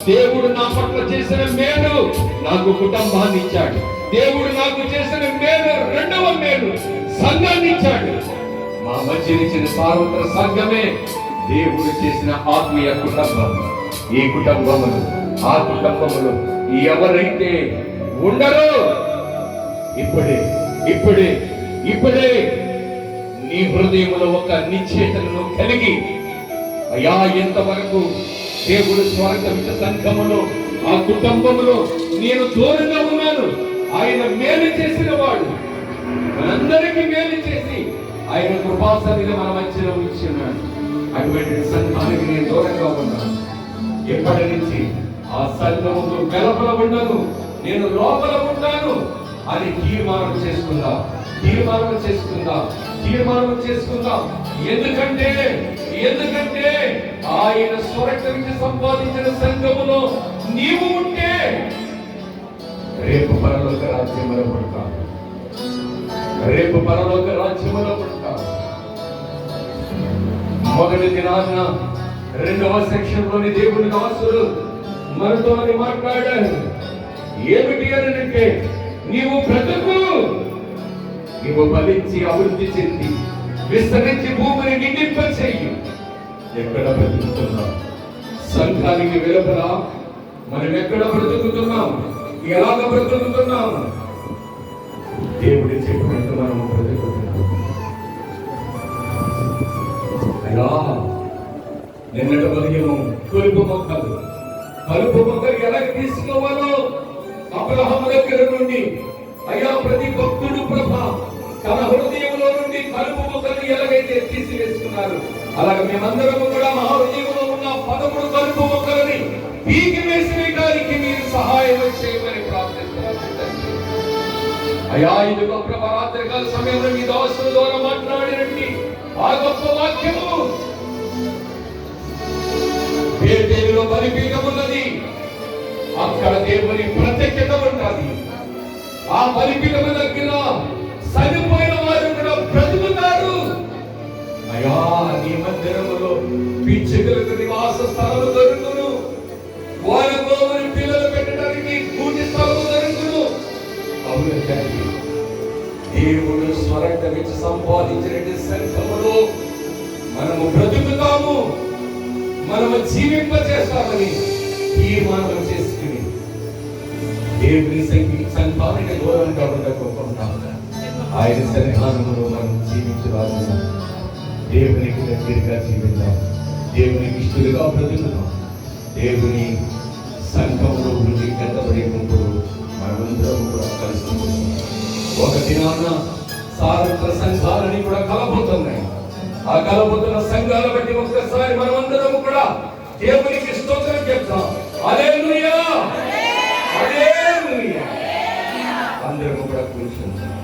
దేవుడు నా పట్ల చేసిన మేలు నాకు కుటుంబాన్ని ఇచ్చాడు. దేవుడు నాకు చేసిన మేలు రెండవ మేలు సంఘాన్ని ఇచ్చాడు. మా మధ్య ఇచ్చిన సార్వత్ర సంఘమే దేవుడు చేసిన ఆత్మీయ కుటుంబం. ఈ కుటుంబములు ఆ కుటుంబములు ఎవరైతే ఉండరో ఇప్పుడే ఇప్పుడే ఇప్పుడే నీ హృదయంలో ఒక నిశ్చయతను కలిగి, అయ్యా ఎంతవరకు దేవుడు స్వర్గ సంఘములో ఆ కుటుంబములో నేను దూరంగా ఉన్నాను, ఆయన మేలు చేసిన వాడు మనందరికీ మేలు చేసి ఆయన కృపాసన్నిధిని మన మధ్యలో ఉంచున్నాడు. అటువంటి సంఘానికి నేను దూరంగా ఉన్నాను. ఎప్పటి నుంచి ఆ సంఘములో వెలుపల ఉండను, నేను లోపల ఉంటాను అని తీర్మానం చేసుకుందాం. ఎందుకంటే ఆయన స్వర్గం నుంచి సంపాదించిన సంఘములో నీవు ఉంటే రేపు పరలోక రాజ్యములో పుడతావు. మొదటి దినాన 2వ సెక్షన్లోని దేవుని దాసులు మనతో మాట్లాడారు. ఏమిటి అంటే నీవు బ్రతుకు, నీవు ఫలించి అభివృద్ధి చెంది విస్తరించి భూమిని నిండింప చెయ్యి. ఎక్కడ బ్రతుకుతున్నాం? సంఘానికి వెలుపల మనం ఎక్కడ బ్రతుకుతున్నాం? ఎలాగ బ్రతుకుతున్నాం? దేవుడి చెప్పినట్టు మనం బ్రతుకుతున్నాం. అలా నిన్నటి ఉదయం కలుపు మొక్కలు ఎలా తీసుకోవాలో అబ్రహాము దగ్గర నుండి, అయ్యా ప్రతి భక్తుడు ప్రభా తన హృదయంలో నుండి కలుపు మొక్కలు ఎలాగైతే తీసివేసుకున్నారు, అలాగే మేమందరము కూడా మా హృదయంలో ఉన్న 13 కలుపు మొక్కలని పీకి వేసివేయడానికి మీరు సహాయం చేయమని ప్రార్థిస్తున్నాను. అయ్యా ఇదిగో ప్రభా రాత్రికాల సమయంలో మీ దాసుల ద్వారా మాట్లాడినండి ఆ గొప్ప వాక్యము, బేతేలులో బలిపీఠం ఉన్నది, అక్కడ దేవుని ప్రత్యక్షత ఉన్నది. ఆ బలిపీఠం దగ్గర చనిపోయిన వారు కూడా బ్రతుకుతారు. అయ్యా నీ మందిరములో పిచ్చుకలకు నివాస స్థలము దొరుకును, వారితో పిల్లలు పెట్టడానికి కూటి స్థలము దొరుకును. అవును తండ్రి, దేవుడు స్వర్గం నుంచి సంపాదించిన సంఘములో మనము బ్రతుకుతాము, మనము జీవింపజేస్తామని తీర్మానం చేసుకుని దేవుని సంఘానికి దూరంగా ఉండకుండా ఆయన సన్నిధానంలో మనం జీవించరాదు. దేవునికి దగ్గరగా జీవిద్దాం, దేవునికి ఇష్టలుగా బ్రతుకుతాం. దేవుని సంఘంలో వృద్ధి పెద్దపడేటప్పుడు మనమందరం కూడా కలిసి ఒక దినాన సార్వత్రిక సంఘాలని కూడా కలబోతున్నాయి. ఆ కలబోతున్న సంఘాల బట్టి ఒక్కసారి మనమందరం కూడా దేవునికి స్తోత్రం చెప్తాం. హల్లెలూయా, హల్లెలూయా. అందరం కూడా కూర్చుంటాం.